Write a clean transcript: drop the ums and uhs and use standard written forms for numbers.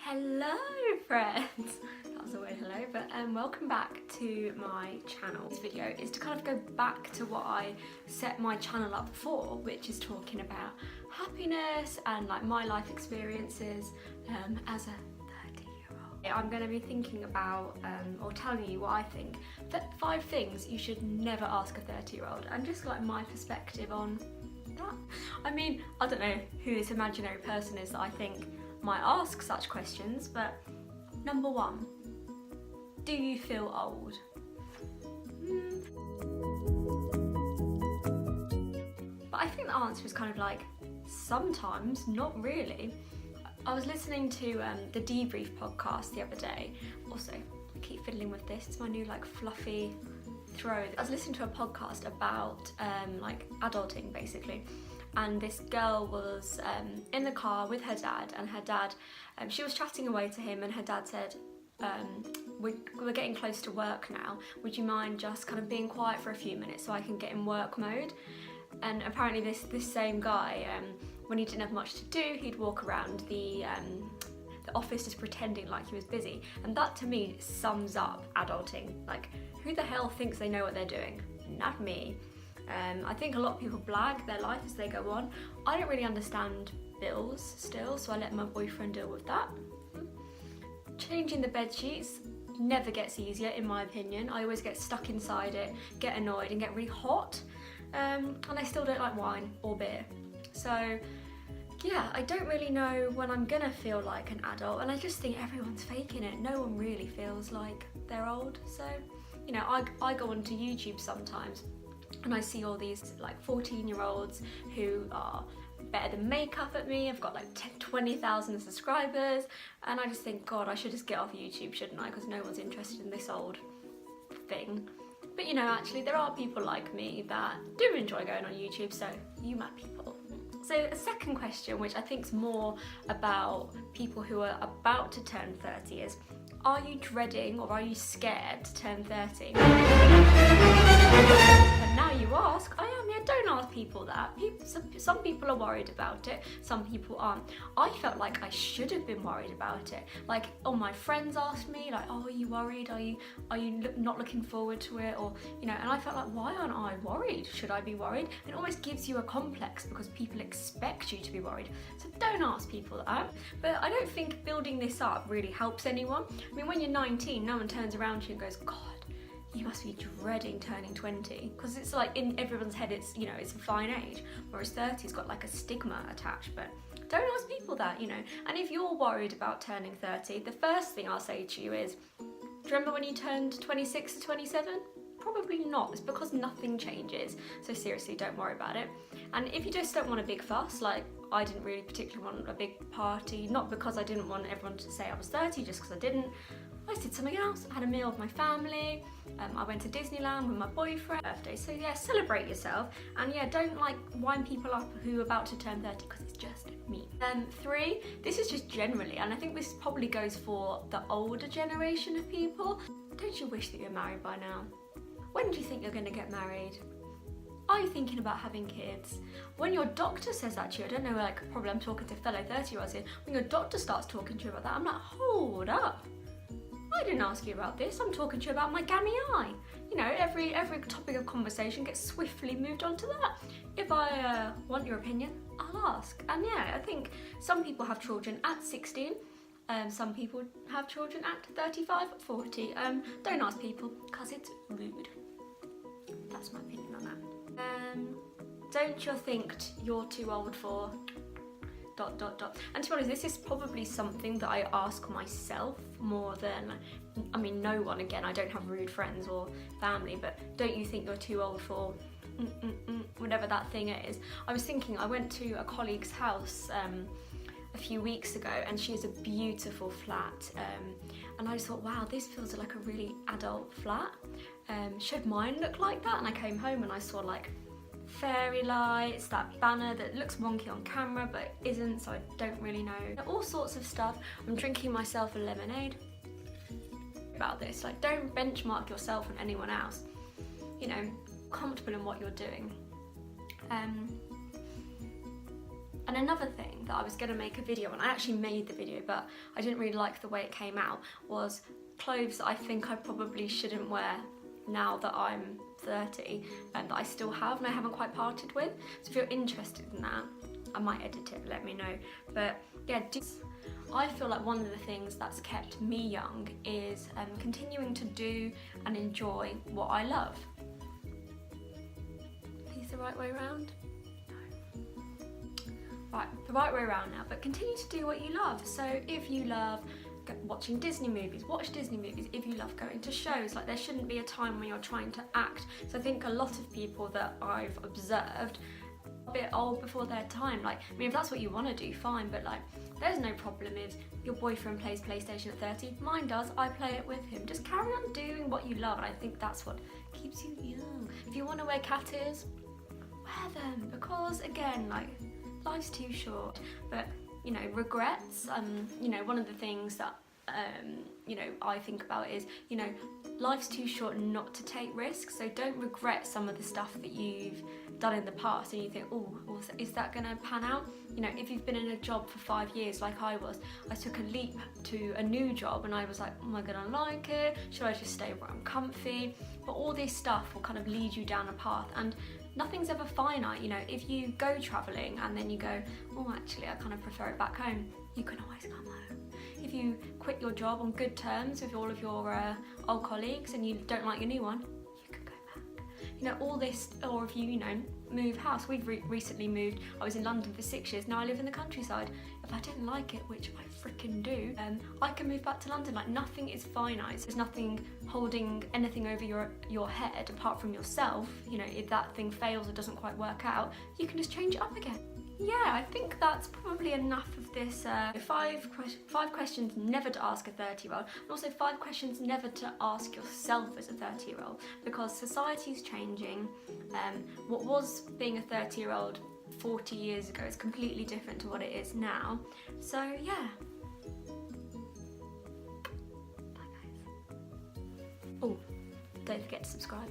Hello friends! That was a weird hello, but welcome back to my channel. This video is to kind of go back to what I set my channel up for, which is talking about happiness and like my life experiences as a 30-year-old. I'm going to be thinking about or telling you what I think, 5 things you should never ask a 30-year-old and just like my perspective on that. I mean, I don't know who this imaginary person is that I think might ask such questions, but number 1, do you feel old? But I think the answer is kind of like, sometimes, not really. I was listening to the Debrief podcast the other day. Also, I keep fiddling with this, it's my new like fluffy throw. I was listening to a podcast about like adulting basically. And this girl was in the car with her dad, and her dad, she was chatting away to him, and her dad said, we're getting close to work now, would you mind just kind of being quiet for a few minutes so I can get in work mode? And apparently this same guy, when he didn't have much to do, he'd walk around the office just pretending like he was busy. And that to me sums up adulting. Like, who the hell thinks they know what they're doing? Not me. I think a lot of people blag their life as they go on. I don't really understand bills still, so I let my boyfriend deal with that. Changing the bed sheets never gets easier in my opinion. I always get stuck inside it, get annoyed and get really hot, and I still don't like wine or beer. So yeah, I don't really know when I'm gonna feel like an adult, and I just think everyone's faking it. No one really feels like they're old. So, you know, I go onto YouTube sometimes and I see all these like 14-year-olds who are better than makeup at me. I've got like 20,000 subscribers, and I just think, God, I should just get off YouTube, shouldn't I? Because no one's interested in this old thing. But you know, actually there are people like me that do enjoy going on YouTube, so you my people. So a second question, which I think is more about people who are about to turn 30 is, are you dreading or are you scared to turn 30? And now you ask, I am, yeah, don't ask people that. Some people are worried about it, some people aren't. I felt like I should have been worried about it. Like, all my friends asked me, like, oh, are you worried? Are you not looking forward to it? Or, you know, and I felt like, why aren't I worried? Should I be worried? It almost gives you a complex because people expect you to be worried. So don't ask people that. But I don't think building this up really helps anyone. I mean, when you're 19, no one turns around to you and goes, God, you must be dreading turning 20, because it's like in everyone's head it's, you know, it's a fine age, whereas 30's got like a stigma attached. But don't ask people that, you know. And if you're worried about turning 30, the first thing I'll say to you is, do you remember when you turned 26 to 27? Probably not. It's because nothing changes. So seriously, don't worry about it. And if you just don't want a big fuss, like I didn't really particularly want a big party, not because I didn't want everyone to say I was 30, just because I didn't. I did something else. I had a meal with my family. I went to Disneyland with my boyfriend. Birthday. So yeah, celebrate yourself. And yeah, don't like wind people up who are about to turn 30 because it's just me. 3, this is just generally, and I think this probably goes for the older generation of people. Don't you wish that you were married by now? When do you think you're going to get married? Are you thinking about having kids? When your doctor says that to you, I don't know, like probably I'm talking to fellow 30-year-olds here, when your doctor starts talking to you about that, I'm like, hold up. I didn't ask you about this, I'm talking to you about my gammy eye. You know, every topic of conversation gets swiftly moved on to that. If I want your opinion, I'll ask. And yeah, I think some people have children at 16, some people have children at 35, 40. Don't ask people, because it's rude. That's my opinion on that. Don't you think you're too old for ... And to be honest, this is probably something that I ask myself more than, I mean, no one, again, I don't have rude friends or family, but don't you think you're too old for whatever that thing is? I was thinking, I went to a colleague's house a few weeks ago, and she has a beautiful flat, and I just thought, wow, this feels like a really adult flat. Should mine look like that? And I came home and I saw like fairy lights, that banner that looks wonky on camera but isn't, so I don't really know. All sorts of stuff. I'm drinking myself a lemonade. About this, like, don't benchmark yourself on anyone else. You know, comfortable in what you're doing. And another thing that I was going to make a video on, I actually made the video but I didn't really like the way it came out, was clothes that I think I probably shouldn't wear now that I'm 30 and that I still have and I haven't quite parted with. So if you're interested in that, I might edit it, let me know. But yeah, I feel like one of the things that's kept me young is continuing to do and enjoy what I love. Is the right way around? Right, the right way around now, but continue to do what you love. So if you love watching Disney movies, watch Disney movies. If you love going to shows, like there shouldn't be a time when you're trying to act. So I think a lot of people that I've observed are a bit old before their time. Like, I mean, if that's what you want to do, fine, but like there's no problem if your boyfriend plays PlayStation at 30. Mine does, I play it with him. Just carry on doing what you love, and I think that's what keeps you young. If you want to wear cat ears, wear them, because again, like, life's too short. But you know, regrets, you know, one of the things that you know, I think about is, you know, life's too short not to take risks. So don't regret some of the stuff that you've done in the past and you think, oh, is that gonna pan out? You know, if you've been in a job for 5 years like I was, I took a leap to a new job and I was like, am I gonna like it? Should I just stay where I'm comfy? But all this stuff will kind of lead you down a path, and nothing's ever finite. You know, if you go travelling and then you go, oh, actually I kind of prefer it back home, you can always come home. If you quit your job on good terms with all of your old colleagues and you don't like your new one, you can go back. You know, all this, or if you know, move house. We've recently moved. I was in London for 6 years, now I live in the countryside. If I didn't like it, which I freaking do, I can move back to London. Like, nothing is finite. There's nothing holding anything over your head apart from yourself. You know, if that thing fails or doesn't quite work out, you can just change it up again. Yeah, I think that's probably enough of this 5 questions never to ask a 30-year-old, and also 5 questions never to ask yourself as a 30-year-old, because society's changing. What was being a 30-year-old 40 years ago is completely different to what it is now. So yeah. Bye guys. Oh, don't forget to subscribe.